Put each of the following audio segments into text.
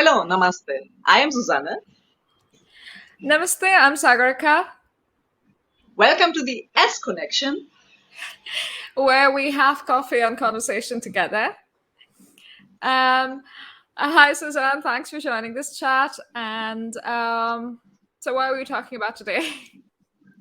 Hello, namaste. I am Suzanne. Namaste, I'm Sagarika, Welcome to the S Connection. where we have coffee and conversation together. Um, Hi, Suzanne. Thanks for joining this chat. And so, what are we talking about today?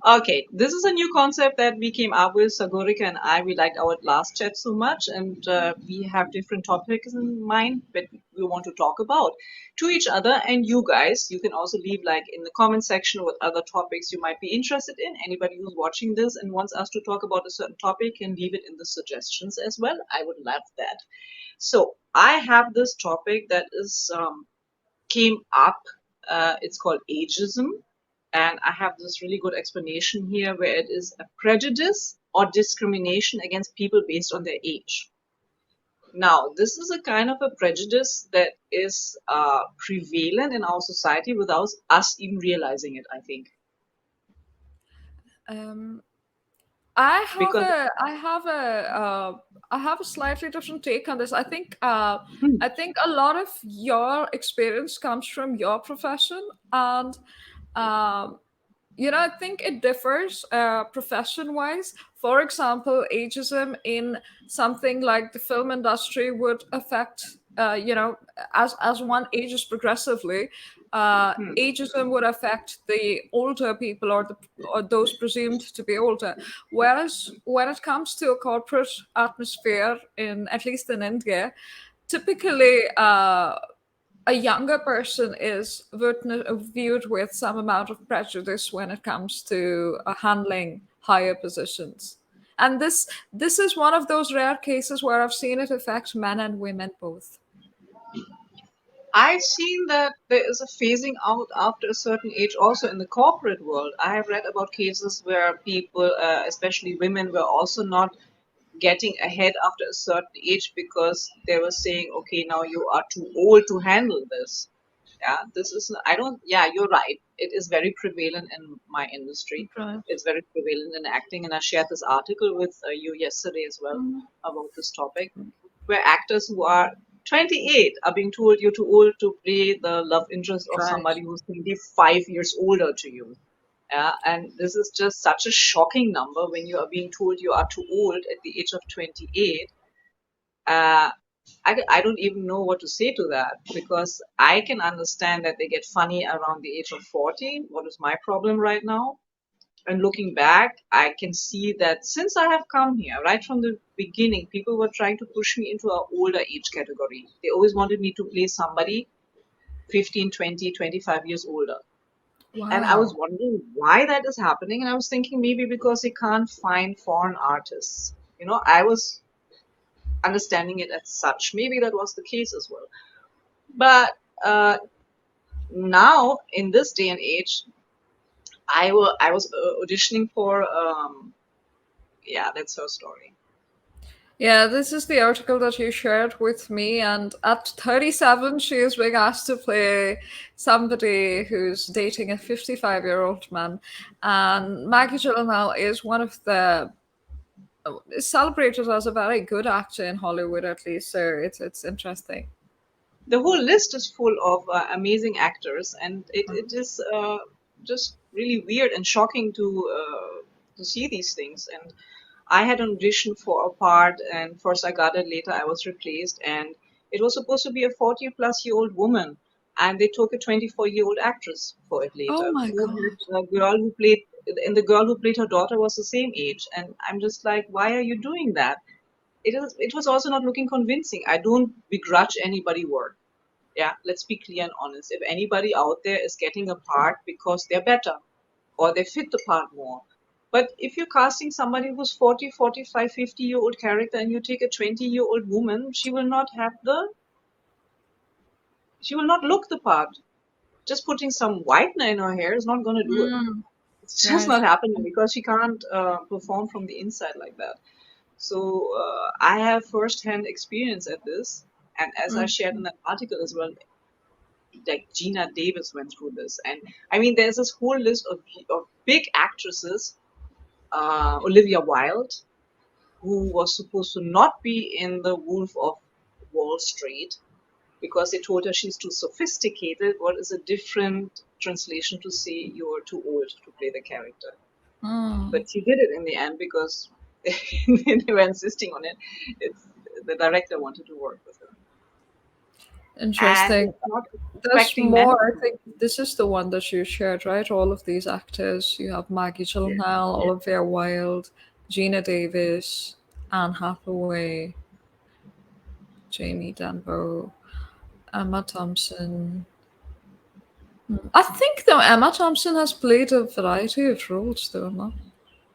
Okay, this is a new concept that we came up with. Sagorika and I, we liked our last chat so much, and we have different topics in mind that we want to talk about to each other. And you guys, you can also leave like in the comment section what other topics you might be interested in. Anybody who's watching this and wants us to talk about a certain topic can leave it in the suggestions as well. I would love that. So I have this topic that is came up. It's called ageism. And I have this really good explanation here where it is a prejudice or discrimination against people based on their age. Now, this is a kind of a prejudice that is prevalent in our society without us even realizing it, I think. Um, I have Because, a, I have a, I have a slightly different take on this. hmm, I think a lot of your experience comes from your profession, and um, I think it differs profession wise. For example, ageism in something like the film industry would affect, as one ages progressively, hmm. ageism would affect the older people or those presumed to be older. Whereas when it comes to a corporate atmosphere, in at least in India, typically a younger person is viewed with some amount of prejudice when it comes to handling higher positions. And this is one of those rare cases where I've seen it affect men and women both. I've seen that there is a phasing out after a certain age also in the corporate world. I have read about cases where people, especially women, were also not getting ahead after a certain age because they were saying, okay, now you are too old to handle this. Yeah, this is, I don't, yeah, you're right. It is very prevalent in my industry. Right. It's very prevalent in acting. And I shared this article with you yesterday as well Mhm. about this topic, where actors who are 28 are being told you're too old to play the love interest of Right. somebody who's 25 years older to you. Yeah, and this is just such a shocking number when you are being told you are too old at the age of 28. Uh, I don't even know what to say to that because I can understand that they get funny around the age of 40. What is my problem right now? And looking back, I can see that since I have come here, right from the beginning, people were trying to push me into an older age category. They always wanted me to play somebody 15, 20, 25 years older. And I was Wow. wondering why that is happening. And I was thinking maybe because they can't find foreign artists. I was understanding it as such. Maybe that was the case as well. But now, in this day and age, I was auditioning for, yeah, that's her story. Yeah, this is the article that you shared with me. And at 37, she is being asked to play somebody who's dating a 55-year-old man. And Maggie Gyllenhaal is one of the is celebrated as a very good actor in Hollywood, at least. So it's interesting. The whole list is full of amazing actors, and it is just really weird and shocking to see these things. And I had an audition for a part, and first I got it. Later, I was replaced, and it was supposed to be a 40-plus-year-old woman, and they took a 24-year-old actress for it Oh later, my who god! had a girl who played, and the girl who played her daughter was the same age. And I'm just like, why are you doing that? It was also not looking convincing. I don't begrudge anybody work. Yeah, let's be clear and honest. If anybody out there is getting a part because they're better or they fit the part more. But if you're casting somebody who's 40, 45, 50-year old character and you take a 20-year-old woman, she will not look the part. Just putting some whitener in her hair is not going to do it. Mm, It's just right. not happening because she can't perform from the inside like that. So I have first-hand experience at this. And as I Mm. shared in that article as well, like Gina Davis went through this. And I mean, there's this whole list of big actresses, Olivia Wilde, who was supposed to not be in The Wolf of Wall Street. because they told her she's too sophisticated. What is a different translation to say you're too old to play the character? But she did it in the end because they were insisting on it. It's, the director wanted to work with her. And Interesting. it's not There's expecting men more. I to. think this is the one that you shared, right? All of these actors. You have Maggie Yeah, Gyllenhaal, yeah. Olivia Wilde, Gina Davis, Anne Hathaway, Jamie Danbo, Emma Thompson. I think though Emma Thompson has played a variety of roles, though, no?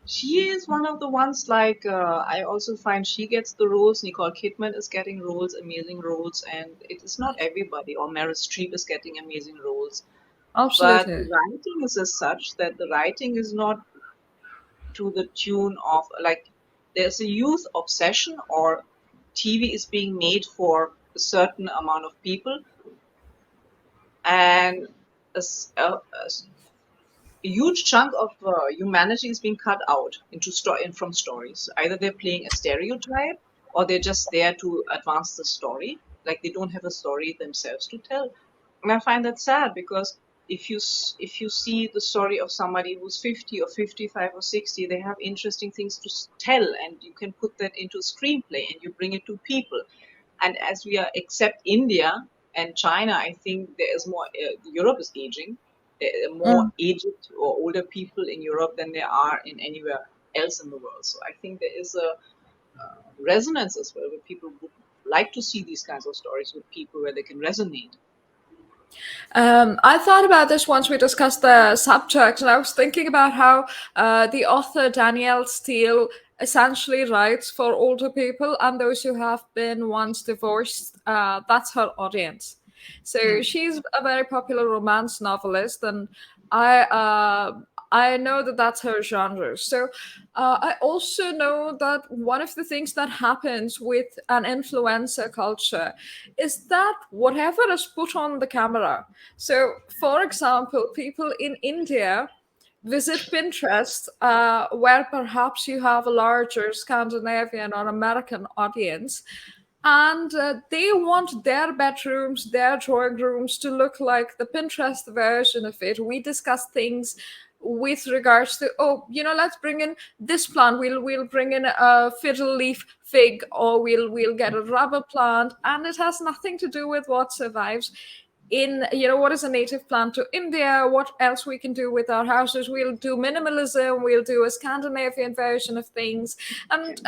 She is one of the ones like I also find she gets the roles. Nicole Kidman is getting roles, amazing roles, and it is not everybody. Or Meryl Streep is getting amazing roles. But the Absolutely. writing is as such that the writing is not to the tune of like there's a youth obsession or TV is being made for a certain amount of people and a huge chunk of humanity is being cut out into from stories. Either they're playing a stereotype or they're just there to advance the story. Like they don't have a story themselves to tell. And I find that sad because if you see the story of somebody who's 50 or 55 or 60, they have interesting things to tell, and you can put that into a screenplay and you bring it to people. And as we are, except India and China, I think there is more. Europe is aging. There are more Mm. aged or older people in Europe than there are in anywhere else in the world. So I think there is a resonance as well, where people would like to see these kinds of stories with people where they can resonate. I thought about this once we discussed the subject, and I was thinking about how the author Danielle Steele essentially writes for older people and those who have been once divorced. That's her audience. So Hmm. she's a very popular romance novelist, and I uh, I know that that's her genre. So I also know that one of the things that happens with an influencer culture is that whatever is put on the camera. So, for example, people in India visit Pinterest, where perhaps you have a larger Scandinavian or American audience, and they want their bedrooms, their drawing rooms to look like the Pinterest version of it. We discuss things with regards to, oh, let's bring in this plant. We'll bring in a fiddle leaf fig, or we'll get a rubber plant, and it has nothing to do with what survives in, what is a native plant to India, what else we can do with our houses. We'll do minimalism, we'll do a Scandinavian version of things, and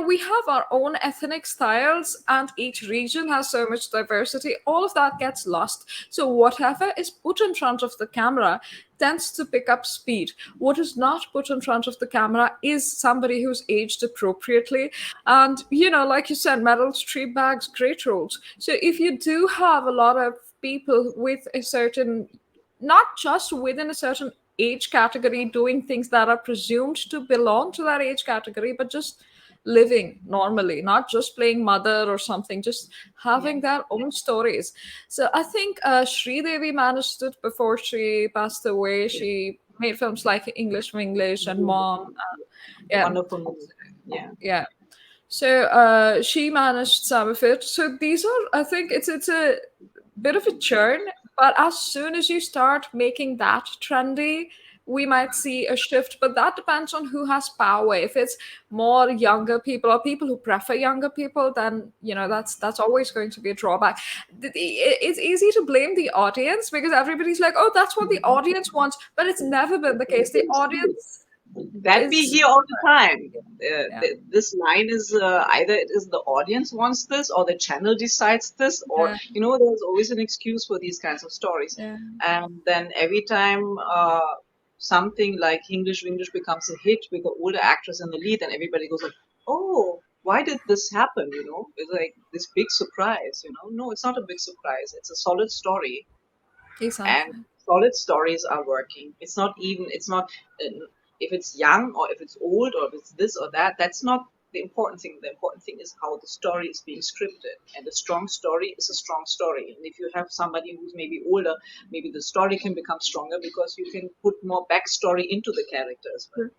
we have our own ethnic styles, and each region has so much diversity. All of that gets lost. So whatever is put in front of the camera tends to pick up speed. What is not put in front of the camera is somebody who's aged appropriately. And, like you said, Meryl Streep bags great roles. So if you do have a lot of people with a certain, not just within a certain age category, doing things that are presumed to belong to that age category, but just living normally, not just playing mother or something, just Yeah. having their own stories. So I think Sri Devi managed it before she passed away. Yeah. She made films like English English and Mom. Beautiful. Yeah, Wonderful movie. Yeah. yeah. So she managed some of it. So these are, I think it's a bit of a churn, but as soon as you start making that trendy, we might see a shift. But that depends on who has power. If it's more younger people or people who prefer younger people, then that's always going to be a drawback. It's easy to blame the audience because everybody's like, oh, that's what the audience wants, but it's never been the case. The audience That we is hear all the time. yeah, This line is either it is the audience wants this or the channel decides this, or yeah, there's always an excuse for these kinds of stories. yeah. And then every time something like English becomes a hit with the older actress in the lead, and everybody goes like, "Oh, why did this happen?" It's like this big surprise. No, it's not a big surprise. It's a solid story, and Exactly. solid stories are working. It's not if it's young or if it's old or if it's this or that. That's not the important thing. The important thing is how the story is being scripted, and a strong story is a strong story. And if you have somebody who's maybe older, maybe the story can become stronger because you can put more backstory into the character as well. True.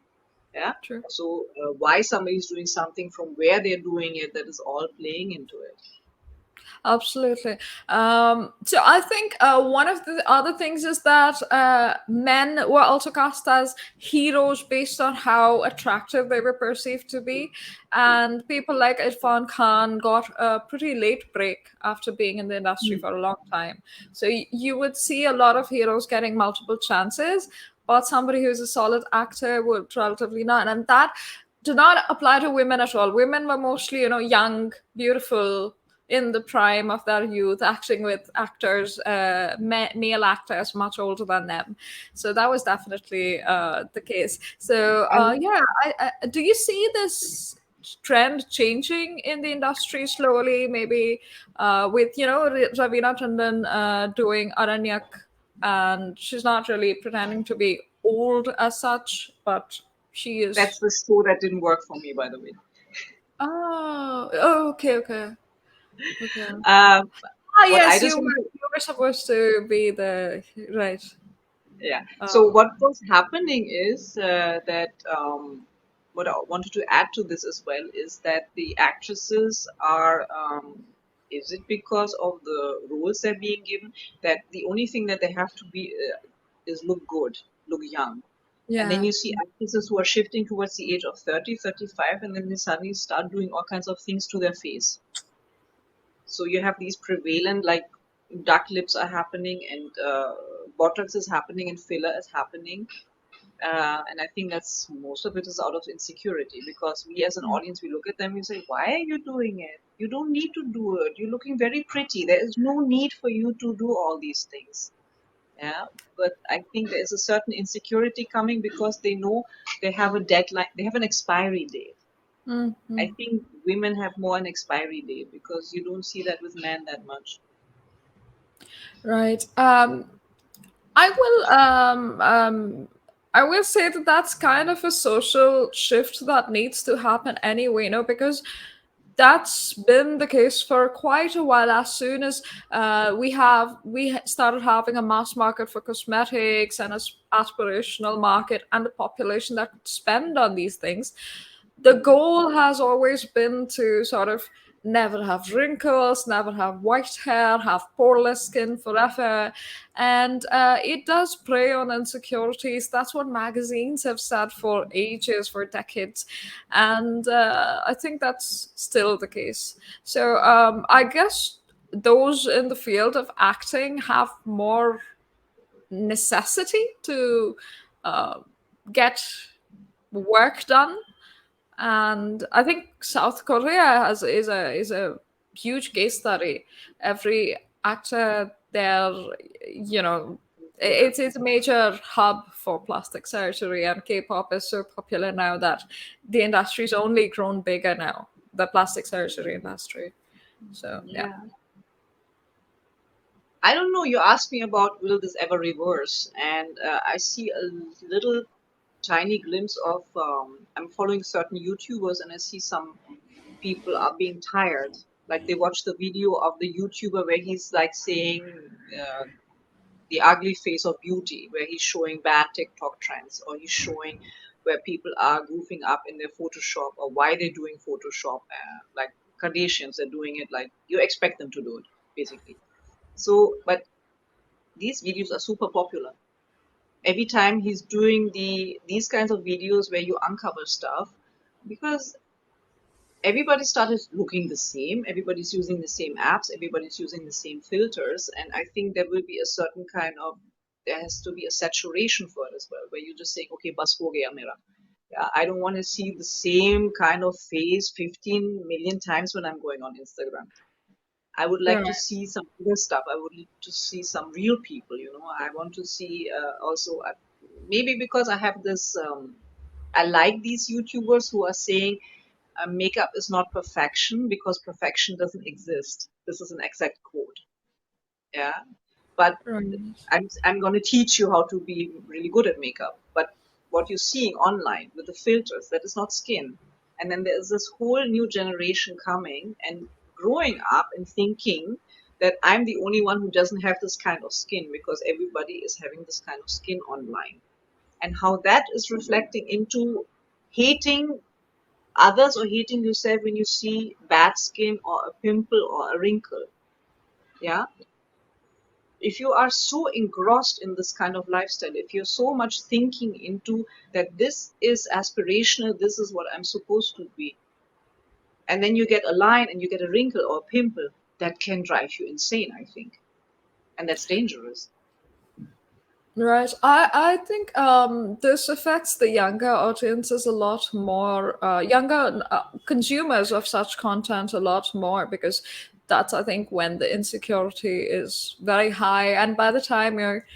Yeah. True. So why somebody's doing something, from where they're doing it, that is all playing into it. Absolutely. So I think one of the other things is that men were also cast as heroes based on how attractive they were perceived to be. And people like Irfan Khan got a pretty late break after being in the industry for a long time. So you would see a lot of heroes getting multiple chances, but somebody who's a solid actor would relatively not. And that did not apply to women at all. Women were mostly, young, beautiful, in the prime of their youth, acting with actors, male actors much older than them. So that was definitely the case. So And yeah, do you see this trend changing in the industry slowly? Maybe with Ravina Tandon doing Aranyak, and she's not really pretending to be old as such, but she that's is. the show that didn't work for me, by the way. Oh, okay, okay, okay. Uh, Ah, what I yes, just you want were to you were supposed to be the right. Yeah. So Uh, what was happening is that what I wanted to add to this as well is that the actresses are. Is it because of the roles they're being given that the only thing that they have to be is look good, look young, and then yeah. you see actresses who are shifting towards the age of 30, 35, and then they suddenly start doing all kinds of things to their face. So you have these prevalent like duck lips are happening and botox is happening and filler is happening. And I think that's most of it is out of insecurity because we as an audience we look at them and say, why are you doing it? You don't need to do it. You're looking very pretty. There is no need for you to do all these things. Yeah. But I think there is a certain insecurity coming because they know they have a deadline, they have an expiry date. I Mm-hmm. think women have more an expiry date because you don't see that with men that much. Right. I will. I will say that that's kind of a social shift that needs to happen anyway. Because that's been the case for quite a while. As soon as we started having a mass market for cosmetics and an aspirational market and a population that could spend on these things, the goal has always been to sort of never have wrinkles, never have white hair, have poreless skin forever. And it does prey on insecurities. That's what magazines have said for ages, for decades. And I think that's still the case. So I guess those in the field of acting have more necessity to uh, get work done. And I think South Korea is a huge case study. Every actor there, it's a major hub for plastic surgery, and K-pop is so popular now that the industry's only grown bigger now, the plastic surgery industry. So yeah. Yeah. I don't know. You asked me about will this ever reverse, and I see a little tiny glimpse of. I'm following certain YouTubers, and I see some people are being tired. Like they watch the video of the YouTuber where he's like saying uh, the ugly face of beauty, where he's showing bad TikTok trends, or he's showing where people are goofing up in their Photoshop, or why they're doing Photoshop. Like Kardashians are doing it like you expect them to do it, basically. So, but these videos are super popular. Every time he's doing these kinds of videos where you uncover stuff, because everybody started looking the same, everybody's using the same apps, everybody's using the same filters, and I think there will be a certain kind of there has to be a saturation for it as well, where you just say, okay, bas ho gaya mera. Yeah, I don't want to see the same kind of face 15 million times when I'm going on Instagram. I would like to Right. see some other stuff. I would like to see some real people. I want to see also maybe because I have this. I like these YouTubers who are saying makeup is not perfection because perfection doesn't exist. This is an exact quote. Yeah, but Right. I'm going to teach you how to be really good at makeup. But what you're seeing online with the filters, that is not skin. And then there's this whole new generation coming and growing up and thinking that I'm the only one who doesn't have this kind of skin because everybody is having this kind of skin online. And how that is reflecting into hating Others are hating yourself when you see bad skin or a pimple or a wrinkle. Yeah. If you are so engrossed in this kind of lifestyle, if you're so much thinking into that this is aspirational, this is what I'm supposed to be, and then you get a line and you get a wrinkle or a pimple, that can drive you insane, I think. And that's dangerous. Right. I think this affects the younger audiences a lot more, younger consumers of such content a lot more, because that's, I think, when the insecurity is very high. And by the time you're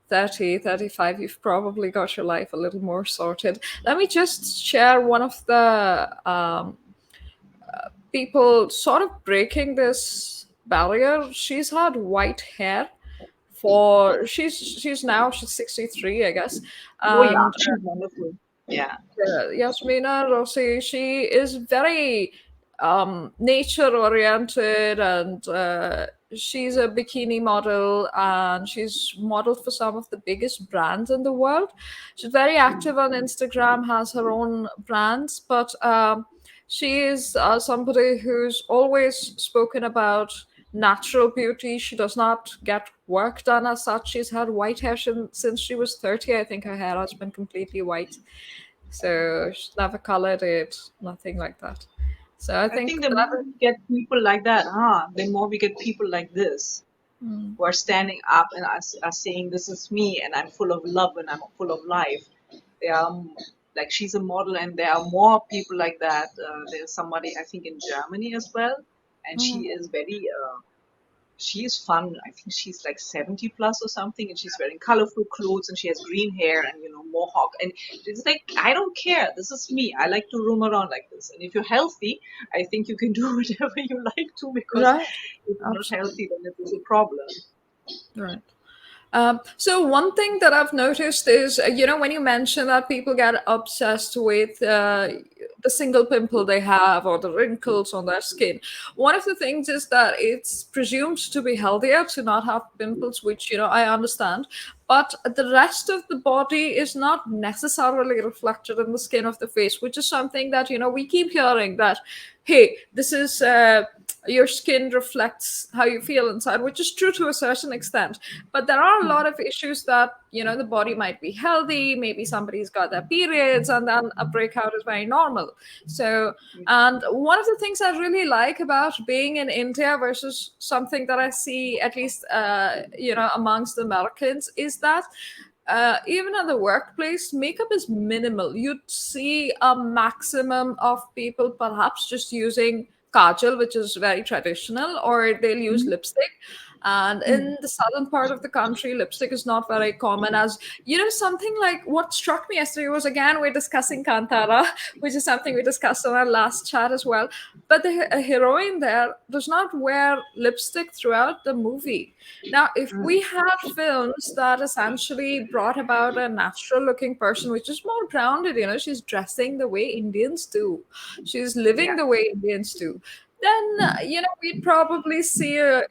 30, 35, you've probably got your life a little more sorted. Let me just share one of the people sort of breaking this barrier. She's had white hair for she's 63, I guess. Oh yeah, And she's wonderful. Yeah. Yasmina Rossi, she is very nature oriented, and she's a bikini model, and she's modeled for some of the biggest brands in the world. She's very active on Instagram, has her own brands, but she is somebody who's always spoken about natural beauty. She does not get work done as such. She's had white hair since she was 30. I think her hair has been completely white. So she's never colored it, nothing like that. So I I think think the that more we get people like that, the more we get people like this who are standing up and are saying, "This is me, and I'm full of love and I'm full of life." They are like, she's a model, and there are more people like that. There's somebody I think in Germany as well, and she Mhm. is very she is fun. I think she's like 70 plus or something, and she's wearing colorful clothes, and she has green hair and mohawk. And it's like, I don't care. This is me. I like to roam around like this. And if you're healthy, I think you can do whatever you like to, because Right. if you're not Absolutely. healthy, then it is a problem. Right. So one thing that I've noticed is, when you mention that people get obsessed with the single pimple they have or the wrinkles on their skin, one of the things is that it's presumed to be healthier to not have pimples, which, I understand. But the rest of the body is not necessarily reflected in the skin of the face, which is something that, we keep hearing that, hey, this is your skin reflects how you feel inside, which is true to a certain extent. But there are a lot of issues that, the body might be healthy, maybe somebody's got their periods, and then a breakout is very normal. So, and one of the things I really like about being in India versus something that I see, at least amongst Americans, is that even at the workplace, makeup is minimal. You'd see a maximum of people perhaps just using kajal, which is very traditional, or they'll use lipstick. And in the southern part of the country, lipstick is not very common. As something like what struck me yesterday was, again, we're discussing Kantara, which is something we discussed on our last chat as well. But the heroine there does not wear lipstick throughout the movie. Now, if we had films that essentially brought about a natural looking person, which is more grounded, she's dressing the way Indians do, she's living Yeah. the way Indians do, then, we'd probably see a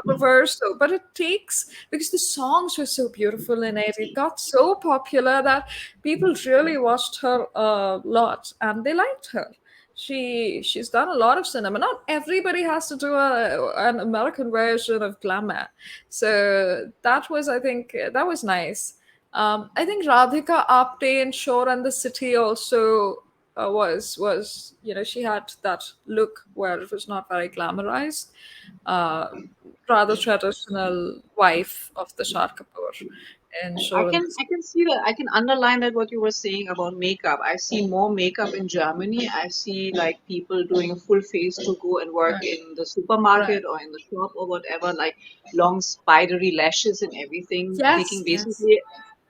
reversal. But it takes, because the songs were so beautiful in it, it got so popular that people really watched her a lot and they liked her. She's done a lot of cinema. Not everybody has to do an American version of glamour. So that was, I think, that was nice. I think Radhika Apte in Shore and the City also was she had that look where it was not very glamorized, uh, rather traditional wife of the Shah Kapoor in I Shore and can the City. I can see that. I can underline that what you were saying about makeup. I see more makeup in Germany. I see like people doing a full face to go and work Right, in the right. supermarket or in the shop or whatever, like long spidery lashes and everything, Yes, taking yes. basically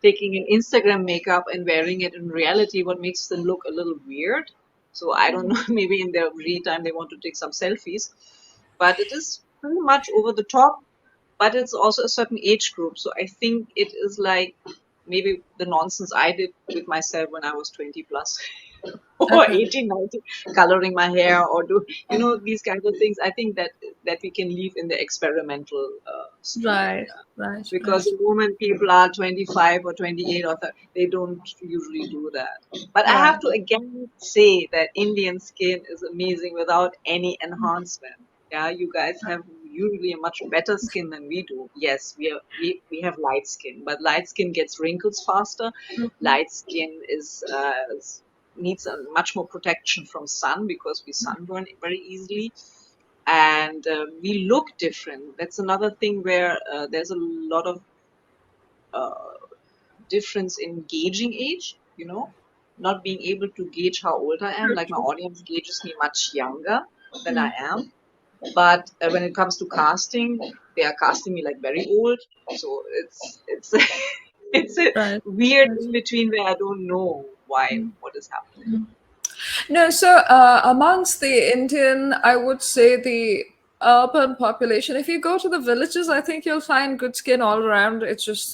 taking an Instagram makeup and wearing it in reality, what makes them look a little weird. So I don't know, maybe in their free time they want to take some selfies, but it is pretty much over the top, but it's also a certain age group. So I think it is like maybe the nonsense I did with myself when I was 20 plus. or Okay. 18, 19, coloring my hair or do, these kinds of things. I think that we can leave in the experimental stream. Right. Yeah. Right. Because Right. the moment people are 25 or 28 or they don't usually do that. But I have Right. to again say that Indian skin is amazing without any enhancement. Yeah, you guys have usually a much better skin than we do. Yes, we have light skin, but light skin gets wrinkles faster. Light skin needs much more protection from sun because we sunburn very easily, and we look different. That's another thing where there's a lot of uh, difference in gauging age, not being able to gauge how old I am. True. Like my True. audience gauges me much younger than I Mm. am. But when it comes to casting, they are casting me like very old. So it's it's a Right. weird Right. in between where I don't know why what is happening. No, so amongst the Indian, I would say the urban population, if you go to the villages, I think you'll find good skin all around. It's just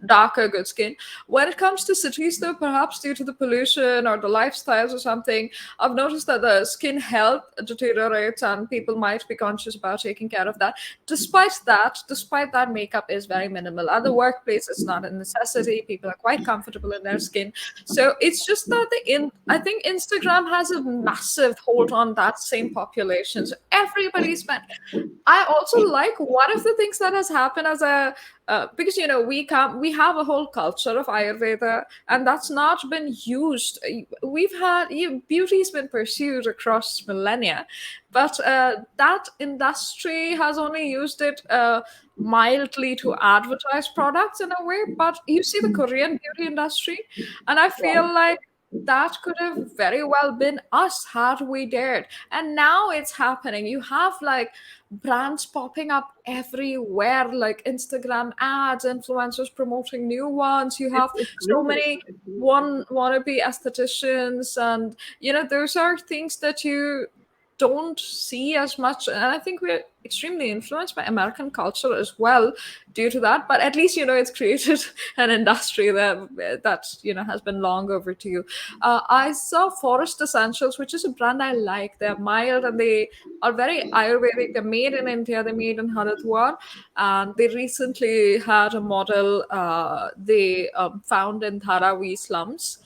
darker good skin. When it comes to cities, though, perhaps due to the pollution or the lifestyles or something, I've noticed that the skin health deteriorates and people might be conscious about taking care of that. Despite that, makeup is very minimal. At the workplace, it's not a necessity. People are quite comfortable in their skin. So it's just that I think Instagram has a massive hold on that same population. So everybody's spent. I also like one of the things that has happened as a because we have a whole culture of Ayurveda and that's not been used. We've had beauty's been pursued across millennia, but that industry has only used it mildly to advertise products in a way. But you see the Korean beauty industry, and I feel Right. like that could have very well been us had we dared. And now it's happening. You have like brands popping up everywhere, like Instagram ads, influencers promoting new ones. You have It's so great. many It's great. wannabe aestheticians, and those are things that you don't see as much. And I think we're extremely influenced by American culture as well due to that. But at least it's created an industry that has been long overdue. I saw Forest Essentials, which is a brand I like. They're mild and they are very Ayurvedic. They're made in India. They're made in Haridwar, and they recently had a model they found in Dharavi slums,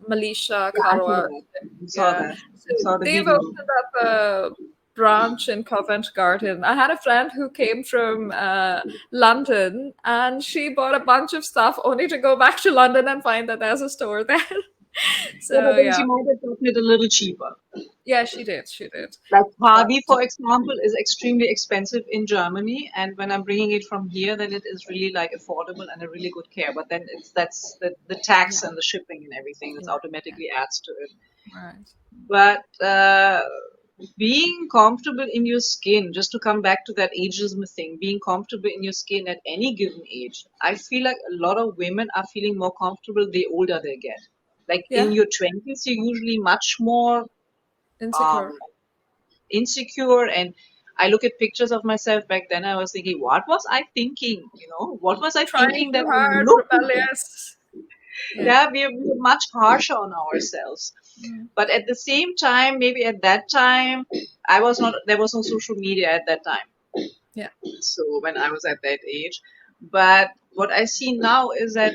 Malaysia, Yeah, I saw Karawar. that. I saw Yeah, that. so I saw the they've video. opened up a branch in Covent Garden. I had a friend who came from London, and she bought a bunch of stuff only to go back to London and find that there's a store there. Yeah, but So then yeah, she might have gotten it a little cheaper. yeah, she did, she did. Like But Harvey, for example, is extremely expensive in Germany, and when I'm bringing it from here, then it is really like affordable and a really good care. But then that's the tax yeah, and the shipping and everything that yeah, yeah, automatically adds to it. right. But being comfortable in your skin, just to come back to that ageism thing, being comfortable in your skin at any given age, I feel like a lot of women are feeling more comfortable the older they get. Like in Yeah, your 20s, you're usually much more insecure. um, insecure, and I look at pictures of myself back then. I was thinking, what was I thinking? What was I Trying thinking that too I hard, looked like that? rebellious. Yeah. Yeah, we're much harsher on ourselves. Mm. But at the same time, maybe at that time, I was not. There was no social media at that time. Yeah. So when I was at that age, but what I see now is that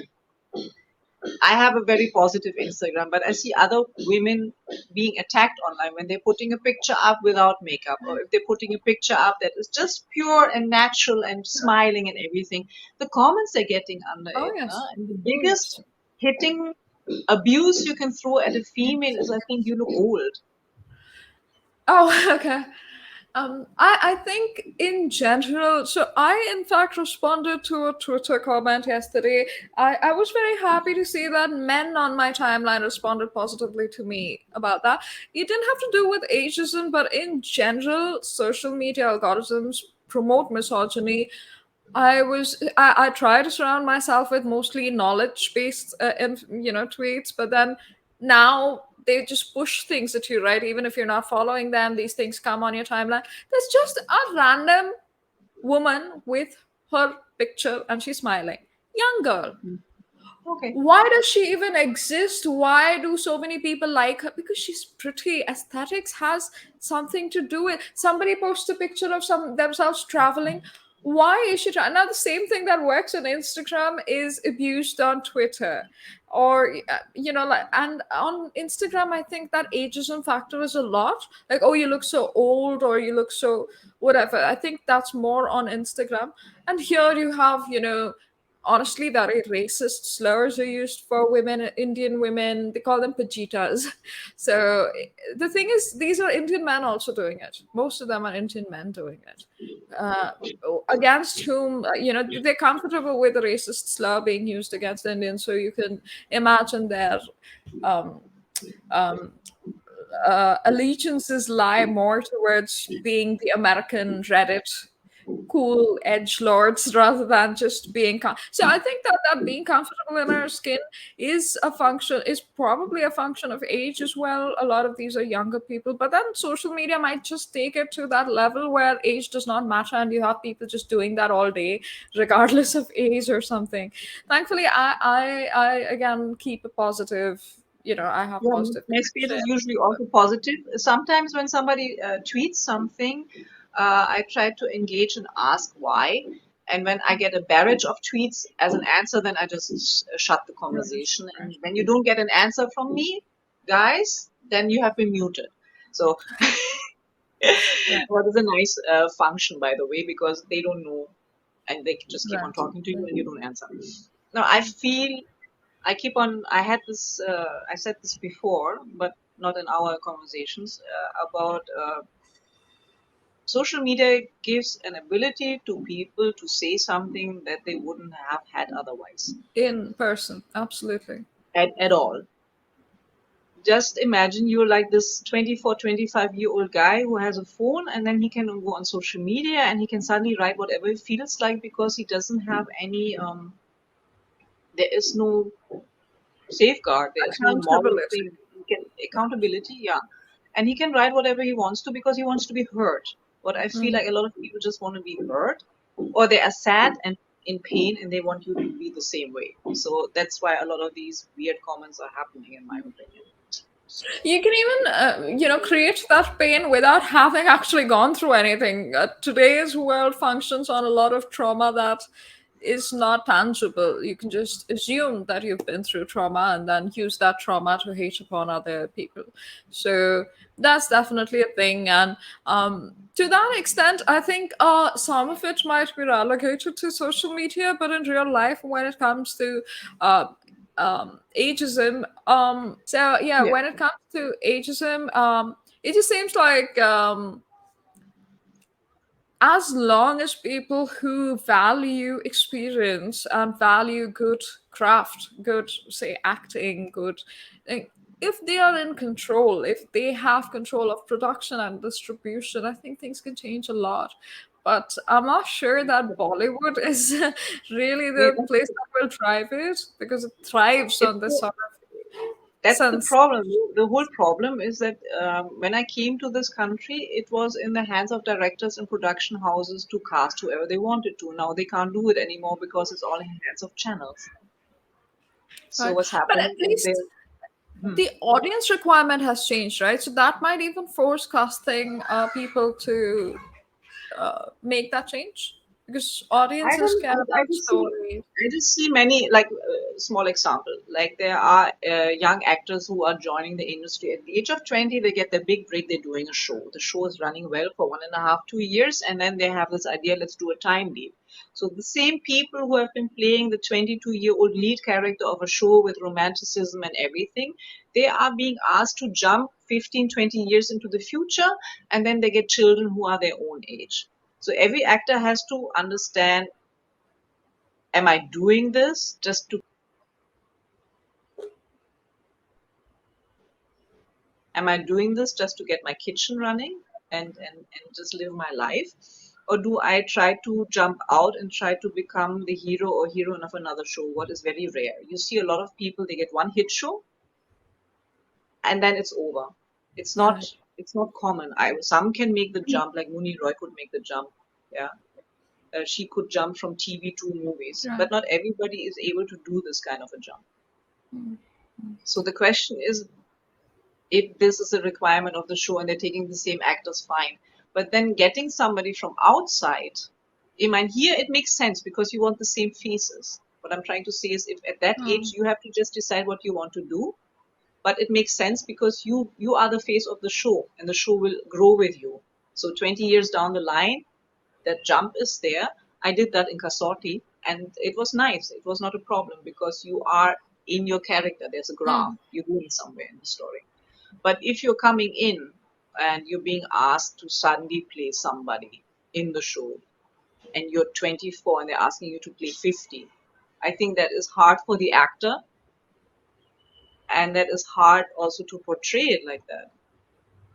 I have a very positive Instagram, but I see other women being attacked online when they're putting a picture up without makeup, or if they're putting a picture up that is just pure and natural and smiling and everything. The comments they're getting under Oh it, yes. and the Oh biggest yes. hitting abuse you can throw at a female is, I think, you look old. Oh, okay. I think in general, so I in fact responded to a Twitter comment yesterday. I was very happy to see that men on my timeline responded positively to me about that. It didn't have to do with ageism, but in general, social media algorithms promote misogyny. I try to surround myself with mostly knowledge based tweets, but then now they just push things at you, right? Even if you're not following them, these things come on your timeline. There's just a random woman with her picture and she's smiling, young girl. Okay. Why does she even exist? Why do so many people like her? Because she's pretty. Aesthetics has something to do with. Somebody posts a picture of some themselves traveling. Why is she now the same thing that works on Instagram is abused on Twitter, or like, and on Instagram I think that ageism factor is a lot. Like, oh, you look so old, or you look so whatever. I think that's more on Instagram. And here you have, honestly, very racist slurs are used for women, Indian women. They call them pajitas. So the thing is, these are Indian men also doing it. Most of them are Indian men doing it. Uh, Against whom, they're comfortable with the racist slur being used against Indians. So you can imagine their um, um, allegiances lie more towards being the American Reddit cool edge lords rather than just being so I think that being comfortable in our skin is probably a function of age as well. A lot of these are younger people, but then social media might just take it to that level where age does not matter, and you have people just doing that all day regardless of age or something. Thankfully, I again keep a positive, I have Yeah, positive my things to experience say. is usually also positive. Sometimes when somebody tweets something, I try to engage and ask why. And when I get a barrage of tweets as an answer, then I just shut the Right, conversation. And right. when you don't get an answer from me, guys, then you have been muted. So, Right, what is a nice function, by the way, because they don't know and they just keep on right, talking to you right. and you don't answer. Now, I feel I keep on. I had this. I said this before, but not in our conversations about social media gives an ability to people to say something that they wouldn't have had otherwise In person, absolutely. at all. Just imagine you're like this 24, 25-year-old guy who has a phone and then he can go on social media and he can suddenly write whatever he feels like because he doesn't have any, there is no safeguard. There is no moral Accountability. thing. He can accountability, yeah, and he can write whatever he wants to because he wants to be heard. What I feel Mm. like a lot of people just want to be heard, or they are sad and in pain and they want you to be the same way. So that's why a lot of these weird comments are happening, in my opinion. So You can even, create that pain without having actually gone through anything. Today's world functions on a lot of trauma that is not tangible. You can just assume that you've been through trauma and then use that trauma to hate upon other people. So that's definitely a thing. And to that extent, I think some of it might be relegated to social media, but in real life, when it comes to uh, ageism, so yeah, yeah, when it comes to ageism, it just seems like as long as people who value experience and value good craft, good, say, acting, good, like, if they are in control, if they have control of production and distribution, I think things can change a lot. But I'm not sure that Bollywood is really yeah, the place that will drive it, because it thrives it's on this sort of that's the sense. problem. The whole problem is that when I came to this country, it was in the hands of directors and production houses to cast whoever they wanted to. Now they can't do it anymore because it's all in the hands of channels. So Right. what's But at happening is they, least hmm, the audience requirement has changed, right? So that might even force casting people to make that change, because I audiences don't. care I about just see. stories. I just see many like small example. Like there are young actors who are joining the industry at the age of 20. They get their big break. They're doing a show. The show is running well for 1.5, 2 years, and then they have this idea. Let's do a time leap. So the same people who have been playing the 22-year-old lead character of a show with romanticism and everything, they are being asked to jump 15, 20 years into the future, and then they get children who are their own age. So every actor has to understand, am I doing this just to am I doing this just to get my kitchen running and just live my life? Or do I try to jump out and try to become the hero or heroine of another show? What is very rare. You see a lot of people, they get one hit show and then it's over. It's not Right. it's not common. I some can make the jump, like Mooney Roy could make the jump. Yeah. she could jump from TV to movies, Right. but not everybody is able to do this kind of a jump. So the question is, if this is a requirement of the show and they're taking the same actors, fine. But then getting somebody from outside, I mean, here it makes sense because you want the same faces. What I'm trying to say is, if at that age Mm. you have to just decide what you want to do, but it makes sense because you are the face of the show and the show will grow with you. So 20 years down the line, that jump is there. I did that in Kasoti and it was nice. It was not a problem because you are in your character. There's a graph. Mm. You're going somewhere in the story. But if you're coming in and you're being asked to suddenly play somebody in the show and you're 24 and they're asking you to play 50, I think that is hard for the actor and that is hard also to portray it like that.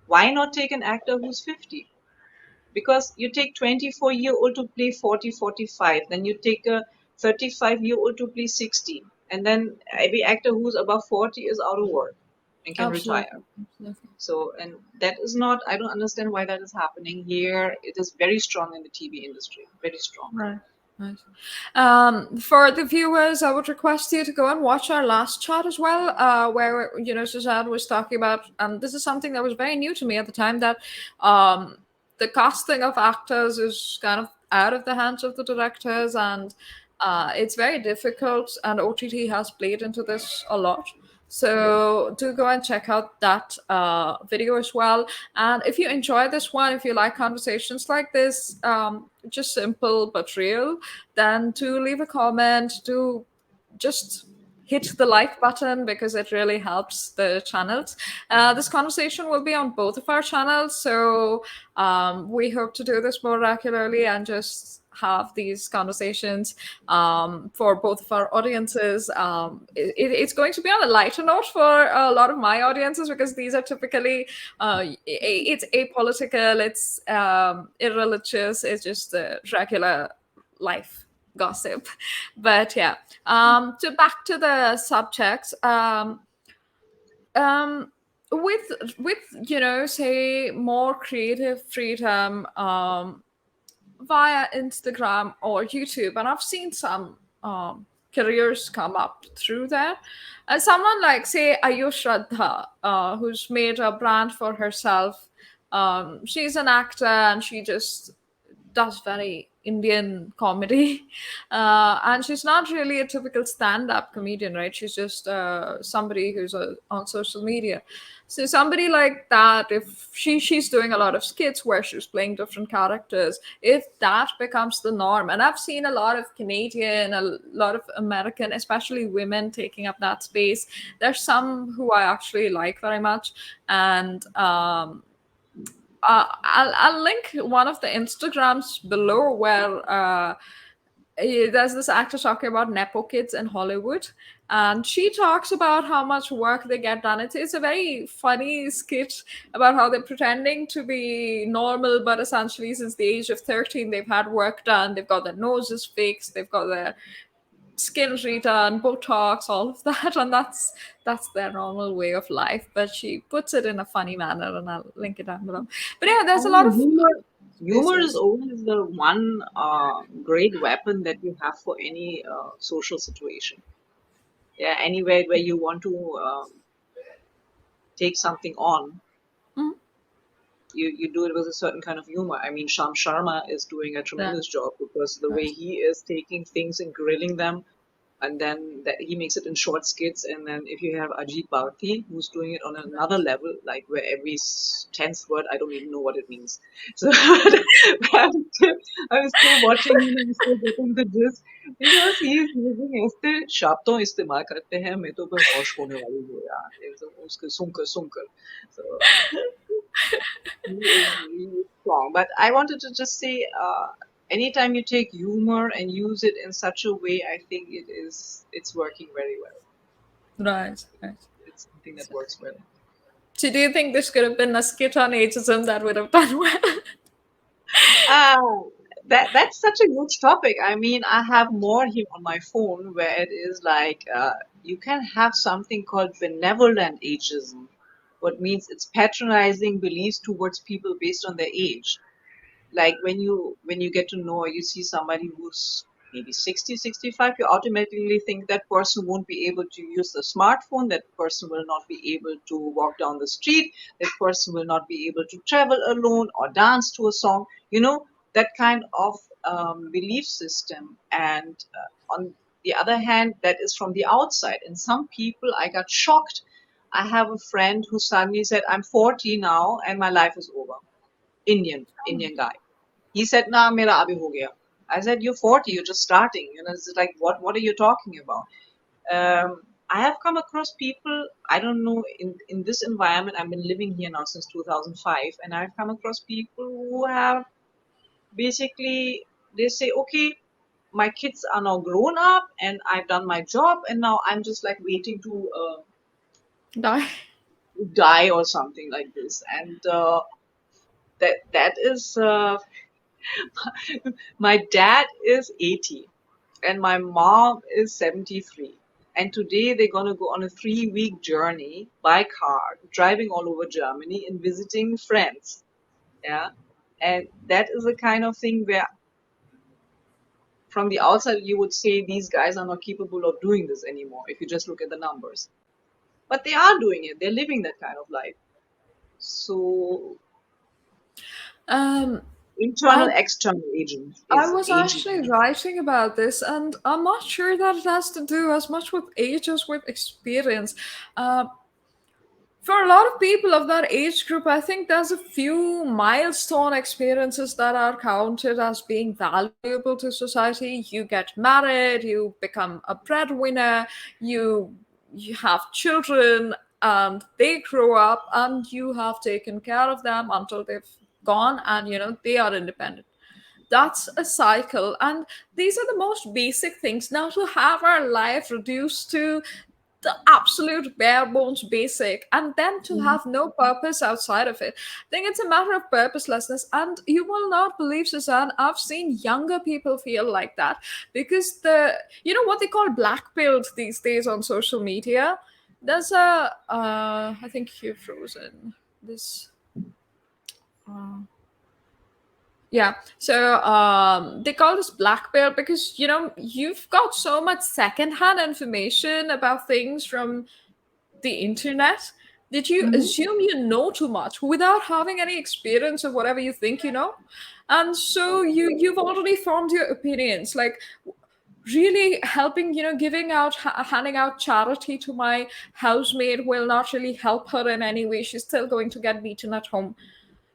Why not take an actor who's 50? Because you take 24-year-old to play 40, 45, then you take a 35-year-old to play 60, and then every actor who's above 40 is out of work and can retire. Absolutely. Absolutely. So, and that is not, I don't understand why that is happening here. It is very strong in the TV industry, very strong. Right. Right. For the viewers, I would request you to go and watch our last chat as well, where Suzanne was talking about, and this is something that was very new to me at the time, that um, the casting of actors is kind of out of the hands of the directors, and it's very difficult. And OTT has played into this a lot. So do go and check out that video as well. And if you enjoy this one, if you like conversations like this, just simple but real, then do leave a comment. Do just hit the like button because it really helps the channels. This conversation will be on both of our channels, so we hope to do this more regularly and just have these conversations for both of our audiences. It's going to be on a lighter note for a lot of my audiences because these are typically it's apolitical, it's irreligious, it's just regular life gossip. But yeah, so back to the subject. Um, with say more creative freedom via Instagram or YouTube, and I've seen some careers come up through there. Someone like, say, Ayushradha, who's made a brand for herself. She's an actor and she just does very Indian comedy. And she's not really a typical stand up comedian, right? She's just somebody who's on social media. So somebody like that, if she's doing a lot of skits where she's playing different characters, if that becomes the norm, and I've seen a lot of Canadian, a lot of American, especially women taking up that space. There's some who I actually like very much, and I'll link one of the Instagrams below where there's this actor talking about Nepo kids in Hollywood. And she talks about how much work they get done. It's a very funny skit about how they're pretending to be normal, but essentially, since the age of 13, they've had work done. They've got their noses fixed, they've got their skin redone, Botox, all of that, and that's their normal way of life. But she puts it in a funny manner, and I'll link it down below. But yeah, there's I a lot mean, of humor is spaces. always the one great weapon that you have for any social situation. Yeah, anywhere where you want to take something on, Mhm. you do it with a certain kind of humor. I mean, Sham Sharma is doing a Yeah, tremendous job because the way right. he is taking things and grilling them, and then that he makes it in short skits. And then if you have Ajit Bharti, who's doing it on another level, like where every tenth word I don't even know what it means. So I was still watching him and still getting the gist because he is using ऐसे शब्दों इस्तेमाल करते हैं मैं तो बेहोश होने वाली हूँ यार उसके सुनकर सुनकर. So he is really strong. But I wanted to just say, anytime you take humor and use it in such a way, I think it's working very well. Right, right. It's something that works well. So do you think this could have been a skit on ageism that would have done well? That's such a huge topic. I mean, I have more here on my phone where it is like you can have something called benevolent ageism, what means it's patronizing beliefs towards people based on their age. like when you get to know, or you see somebody who's maybe 60, 65, you automatically think that person won't be able to use the smartphone, that person will not be able to walk down the street, that person will not be able to travel alone or dance to a song, that kind of belief system. And on the other hand, that is from the outside. And some people, I got shocked. I have a friend who suddenly said, I'm 40 now and my life is over. Indian guy. He said, "Nah, mera abhi ho gaya." I said, "You're 40. You're just starting." It's like, what are you talking about? I have come across people. I don't know, in this environment. I've been living here now since 2005, and I've come across people who have basically, they say, "Okay, my kids are now grown up, and I've done my job, and now I'm just like waiting to Die. die or something like this." And that is. My dad is 80 and my mom is 73. And today they're going to go on a 3-week journey by car, driving all over Germany and visiting friends. Yeah. And that is the kind of thing where, from the outside, you would say these guys are not capable of doing this anymore if you just look at the numbers. But they are doing it, they're living that kind of life. So, Um, internal, I external aging I is was aging. actually writing about this, and I'm not sure that it has to do as much with age as with experience. Uh, for a lot of people of that age group, I think there's a few milestone experiences that are counted as being valuable to society. You get married, you become a breadwinner, you you have children, and they grow up, and you have taken care of them until they've gone, and they are independent. That's a cycle, and these are the most basic things. Now, to have our life reduced to the absolute bare bones basic, and then to Mhm. have no purpose outside of it, I think it's a matter of purposelessness. And you will not believe, Suzanne, I've seen younger people feel like that, because what they call black pilled these days on social media. There's a I think you've frozen this. uh, Yeah. So they call this black pill because you've got so much secondhand information about things from the internet that you Mhm. assume you know too much without having any experience of whatever you think you know. And so you've already formed your opinions. Like, really helping, giving out, handing out charity to my housemate will not really help her in any way. She's still going to get beaten at home.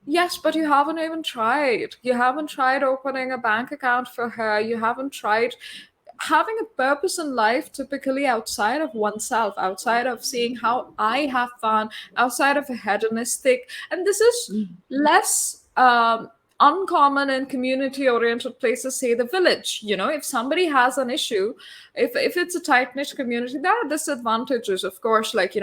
Yes, but you haven't even tried. You haven't tried opening a bank account for her. You haven't tried having a purpose in life, typically outside of oneself, outside of seeing how I have fun, outside of a hedonistic. And this is Mhm. less uncommon in community oriented places, say the village. If somebody has an issue, if it's a tight knit community, there are disadvantages, of course. Like, you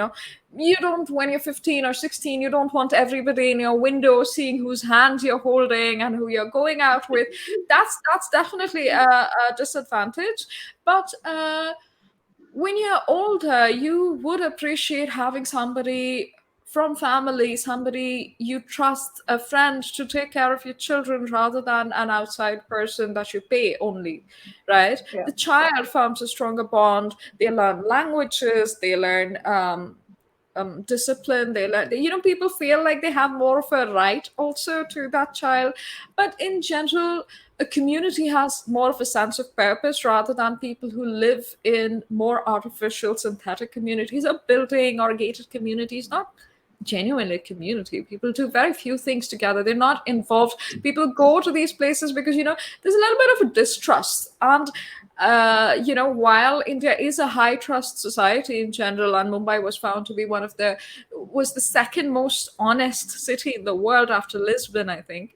don't, when you're 15 or 16, you don't want everybody in your window seeing whose hand you're holding and who you're going out with. That's definitely a disadvantage. But when you're older, you would appreciate having somebody from family, somebody you trust, a friend, to take care of your children rather than an outside person that you pay only, right? Yeah. The child forms a stronger bond. They learn languages, they learn discipline, they learn, people feel like they have more of a right also to that child. But in general, a community has more of a sense of purpose rather than people who live in more artificial synthetic communities or building or gated communities. Not genuinely a community. People do very few things together. They're not involved. People go to these places because there's a little bit of a distrust. And while India is a high trust society in general, and Mumbai was found to be was the second most honest city in the world after Lisbon, I think.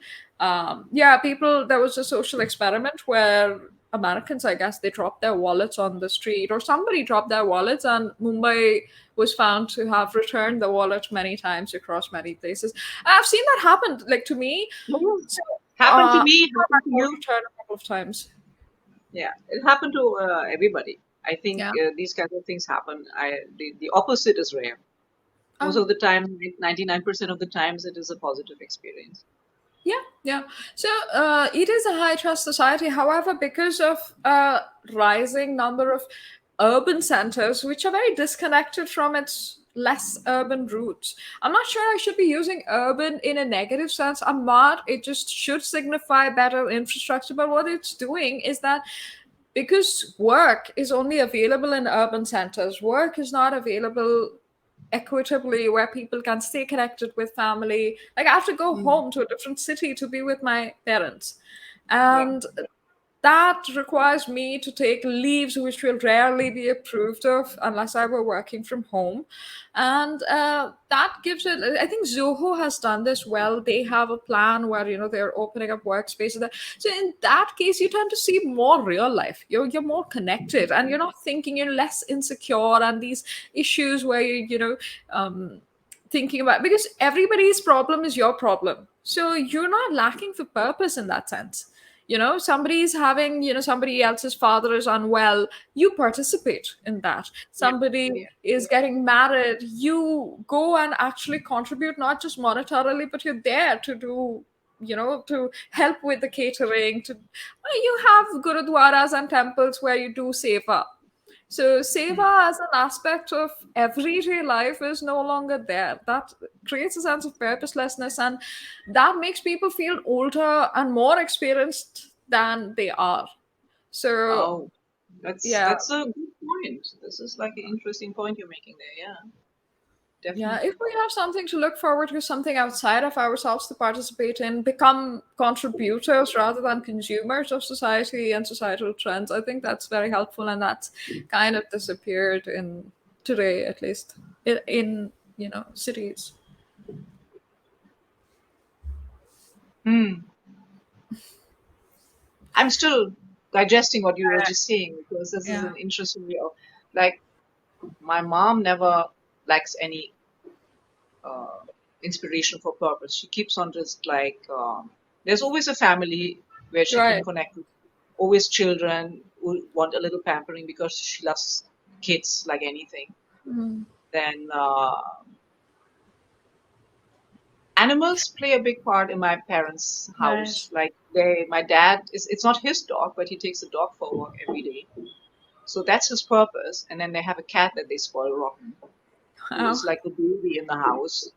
Yeah, people, there was a social experiment where Americans, I guess, they dropped their wallets on the street, or somebody dropped their wallets, and Mumbai was found to have returned the wallet many times across many places. I've seen that happen, like, to me. Mhm. So Happened to I've me, had happened my to wallet you. returned a couple of times. Yeah, it happened to everybody. I think Yeah. these kinds of things happen. The opposite is rare. Most Oh, of the time, 99% of the times, it is a positive experience. Yeah, yeah. So it is a high trust society. However, because of a rising number of urban centers, which are very disconnected from its less urban roots, I'm not sure I should be using urban in a negative sense. I'm not. It just should signify better infrastructure. But what it's doing is that because work is only available in urban centers, work is not available equitably where people can stay connected with family. Like I have to go Mm. home to a different city to be with my parents. Yeah. And that requires me to take leaves, which will rarely be approved of unless I were working from home. And that gives it, I think Zoho has done this well. They have a plan where, they're opening up workspaces. So in that case, you tend to see more real life. You're more connected and you're not thinking, you're less insecure and these issues where thinking about, because everybody's problem is your problem. So you're not lacking for purpose in that sense. Somebody's having, somebody else's father is unwell, you participate in that. Yeah. Somebody Yeah. is getting married, you go and actually contribute, not just monetarily, but you're there to do, to help with the catering, to you have gurudwaras and temples where you do seva. So Mm. seva as an aspect of everyday life is no longer there. That creates a sense of purposelessness, and that makes people feel older and more experienced than they are. So Oh, yeah, that's a good point. This is like an interesting point you're making there. Yeah, yeah. If definitely. we have something to look forward to, something outside of ourselves to participate in, become contributors rather than consumers of society and societal trends, I think that's very helpful, and that's kind of disappeared in today, at least in cities. Hmm. I'm still digesting what you were just saying because this is Yeah. an interesting way of, like, my mom never lacks any uh, inspiration for purpose. She keeps on just like, there's always a family where she can Right. connect with, always children who want a little pampering because she loves kids like anything. Mm. Then animals play a big part in my parents' house. Right. Like my dad is, it's not his dog, but he takes the dog for a walk every day. So that's his purpose. And then they have a cat that they spoil rotten, who is Wow. like the baby in the house.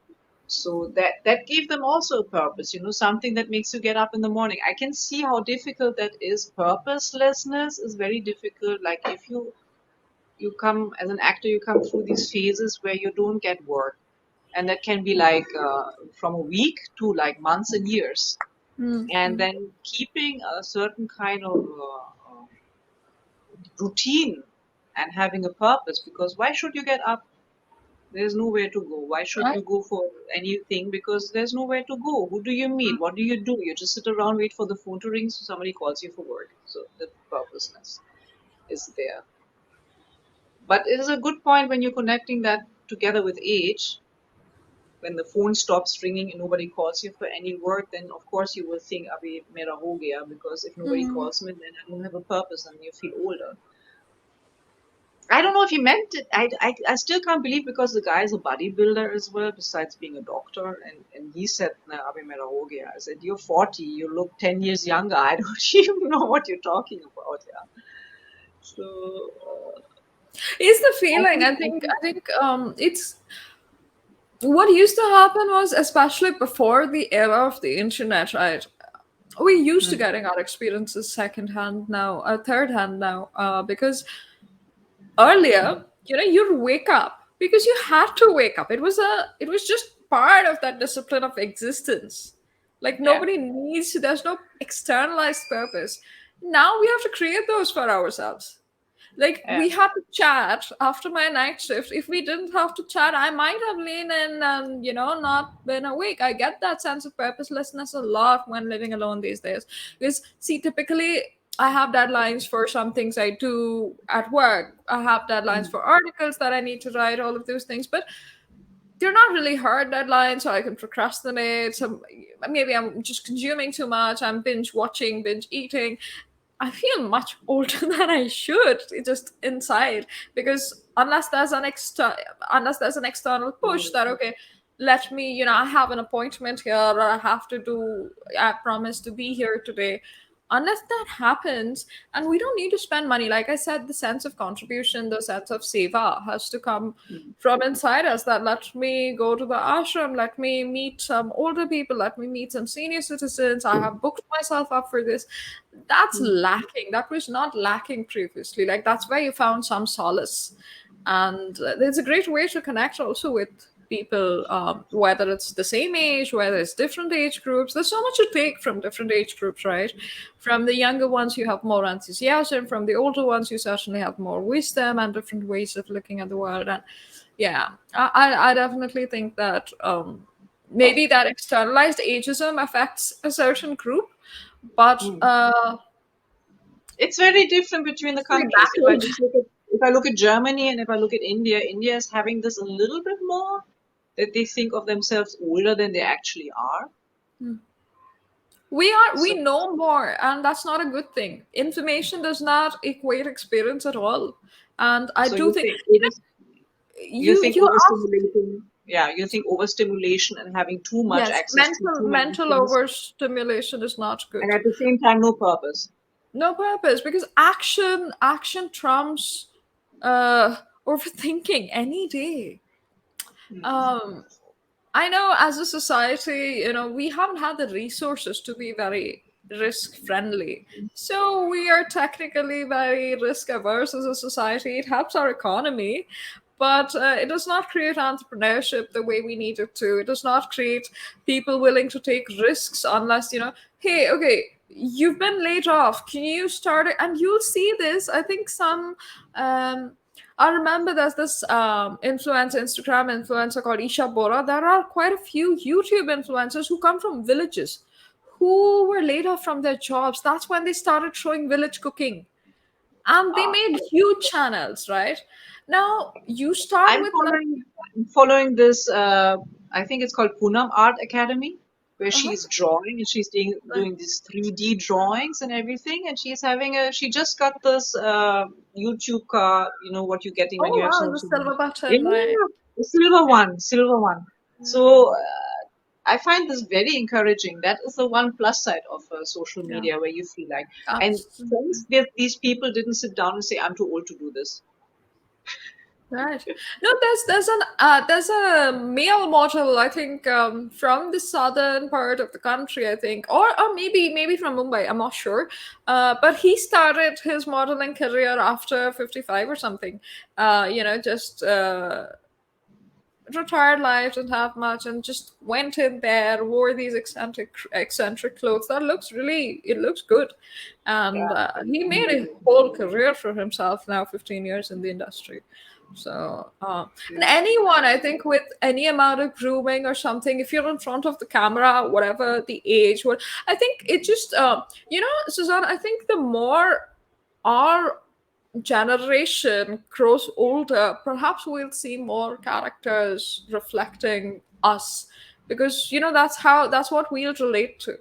So that gave them also a purpose, something that makes you get up in the morning. I can see how difficult that is. Purposelessness is very difficult. Like if you come as an actor, you come through these phases where you don't get work, and that can be like from a week to like months and years. And Mm-hmm. then keeping a certain kind of routine and having a purpose, because why should you get up? There's nowhere to go. Why should Right. you go for anything? Because there's nowhere to go. Who do you meet? What do you do? You just sit around, wait for the phone to ring so somebody calls you for work. So the purposeness is there. But it is a good point when you're connecting that together with age. When the phone stops ringing and nobody calls you for any work, then of course you will think, Abhi mera ho gaya, because if nobody Mm. calls me, then I don't have a purpose and you feel older. I don't know if he meant it. I still can't believe, because the guy is a bodybuilder as well, besides being a doctor. And he said, "Na abhi mera ho gaya." I said, "You're 40. You look 10 years younger. I don't even know what you're talking about." Yeah. So Is the I feeling. think, It's what used to happen was, especially before the era of the internet, right? We used to mm, getting our experiences secondhand now, third hand now, because earlier, you'd wake up because you had to wake up. It was just part of that discipline of existence. Like yeah, nobody needs to, there's no externalized purpose. Now we have to create those for ourselves. Like yeah, we had to chat after my night shift. If we didn't have to chat, I might have leaned in and not been awake. I get that sense of purposelessness a lot when living alone these days. Because see, typically I have deadlines for some things I do at work. I have deadlines mm, for articles that I need to write, all of those things. But they're not really hard deadlines, so I can procrastinate. Some maybe I'm just consuming too much. I'm binge watching, binge eating. I feel much older than I should, just inside, because unless there's an external push that okay, let me, I have an appointment here, or I promise to be here today. Unless that happens, and we don't need to spend money. Like I said, the sense of contribution, the sense of seva has to come Mm, from inside us. That let me go to the ashram, let me meet some older people, let me meet some senior citizens. I have booked myself up for this. That's mm, lacking. That was not lacking previously. Like that's where you found some solace. And it's a great way to connect also with people, whether it's the same age, whether it's different age groups. There's so much to take from different age groups, right? From the younger ones, you have more enthusiasm. From the older ones, you certainly have more wisdom and different ways of looking at the world. And yeah, I definitely think that maybe that externalized ageism affects a certain group, but mm. It's very different between the it's pretty countries. battled. If I look at Germany and if I look at India, India is having this a little bit more, that they think of themselves older than they actually are. We So know more, and that's not a good thing. Information does not equate experience at all. And I so do you think, think over, you think you asked, overstimulating, yeah, you think overstimulation and having too much yes, access to too many mental things, overstimulation is not and good. at the same time no purpose. No purpose, because action trumps uh overthinking any day. Mm, um I know as a society, we haven't had the resources to be very risk friendly. So we are technically very risk averse as a society. It helps our economy, but it does not create entrepreneurship the way we need it to. It does not create people willing to take risks unless, hey, okay, you've been laid off. Can you start it? And you'll see this. I think um, I remember there's this Instagram influencer called Isha Bora. There are quite a few YouTube influencers who come from villages who were laid off from their jobs. That's when they started showing village cooking. And they ah, made huge channels, right? Now, you start I'm with following following this. I think it's called Poonam Art Academy, where uh she's drawing and she's doing these 3D drawings and everything. And she's having a. She just got this YouTube card. You know what you're getting when oh you have wow, so the so many. silver button, right? Yeah, the silver one, silver one. So I find this very encouraging. That is the one plus side of social Yeah, media where you feel like, and absolutely. since these people didn't sit down and say, "I'm too old to do this." Right. No, there's a male model, I think, from the southern part of the country, I think, or maybe from Mumbai. I'm not sure. But he started his modeling career after 55 or something. Just retired life, didn't have much, and just went in there, wore these eccentric clothes. It looks good, and Yeah. he made a whole career for himself now. 15 years in the industry. So, and anyone, I think, with any amount of grooming or something, if you're in front of the camera, whatever the age, what I think it just, Suzanne, I think the more our generation grows older, perhaps we'll see more characters reflecting us, because that's what we'll relate to.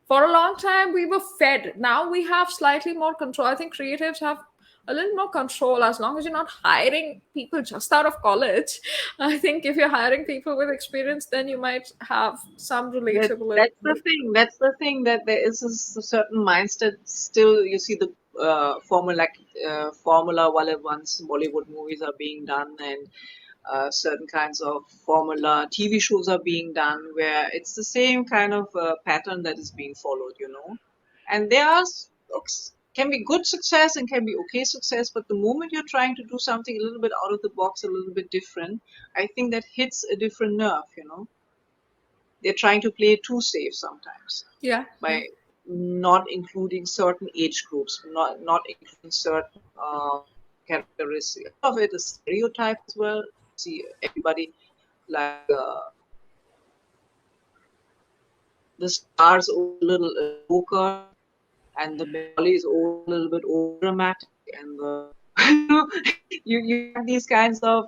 For a long time, we were fed. Now we have slightly more control. I think creatives have a little more control as long as you're not hiring people just out of college. I think if you're hiring people with experience, then you might have some relatability. That's the thing. That's the thing that there is a certain mindset still. You see the formula while once Bollywood movies are being done and certain kinds of formula TV shows are being done where it's the same kind of pattern that is being followed, you know. And there are can be good success and can be okay success, but the moment you're trying to do something a little bit out of the box, a little bit different, I think that hits a different nerve, you know. They're trying to play it too safe sometimes Yeah, yeah. by not including certain age groups, not including certain characteristics. A lot of it is stereotype as well. See everybody like the stars a little joker, and the Bengali is all a little bit over dramatic, and the you have these kinds of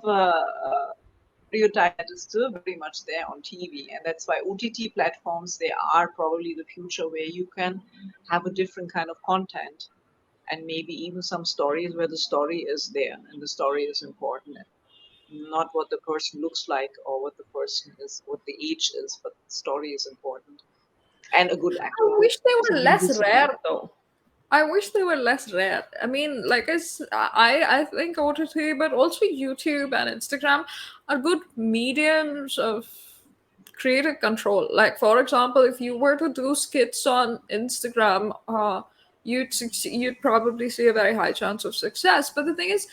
stereotype that is still very much there on TV, and that's why OTT platforms, they are probably the future where you can have a different kind of content and maybe even some stories where the story is there and the story is important. not what the person looks like or what the person is, what the age is, but the story is important and a good actor. I wish they So were we less just rare though. I wish they were less rare. I mean, like I think OTT, but also YouTube and Instagram are good mediums of creative control. Like for example, if you were to do skits on Instagram, you'd probably see a very high chance of success. But the thing is,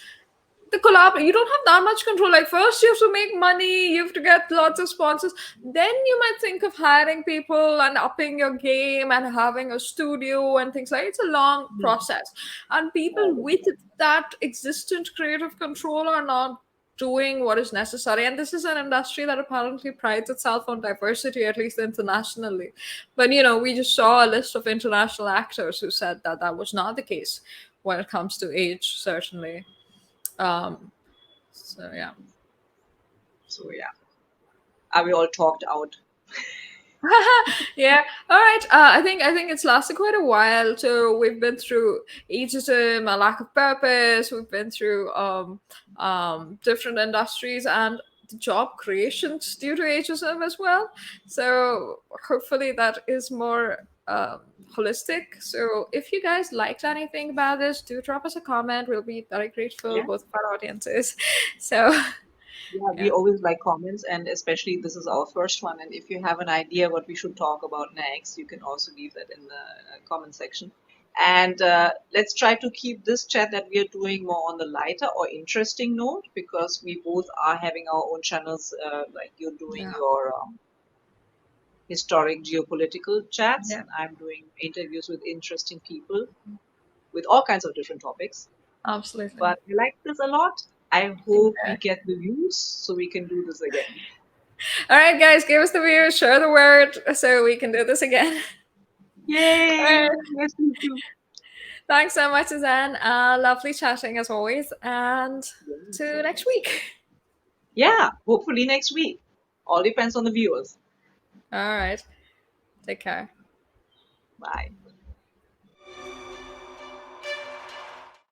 the collab, you don't have that much control. Like first you have to make money, you have to get lots of sponsors, then you might think of hiring people and upping your game and having a studio and things. Like it's a long process, and people with that existent creative control are not doing what is necessary. And this is an industry that apparently prides itself on diversity, at least internationally. But we just saw a list of international actors who said that that was not the case when it comes to age, certainly. um, so yeah. so yeah, are we all talked out? Yeah. All right. I think it's lasted quite a while. So we've been through ageism, a lack of purpose. We've been through different industries and the job creations due to ageism as well. So hopefully that is more holistic. So if you guys liked anything about this, do drop us a comment. We'll be very grateful, Yeah. both of our audiences. So Yeah, we yeah. always like comments, and especially this is our first one. And if you have an idea what we should talk about next, you can also leave that in the comment section. And let's try to keep this chat that we are doing more on the lighter or interesting note, because we both are having our own channels. Like you're doing Yeah. your historic geopolitical chats, Yeah. and I'm doing interviews with interesting people with all kinds of different topics. Absolutely. But I like this a lot. I hope we Yeah. get the views so we can do this again. All right, guys, give us the views, share the word so we can do this again. All Yay! right. Yes, me too. Thanks so much, Suzanne. Lovely chatting as always. And to next week. Yeah, hopefully next week. All depends on the viewers. All right. Take care. Bye.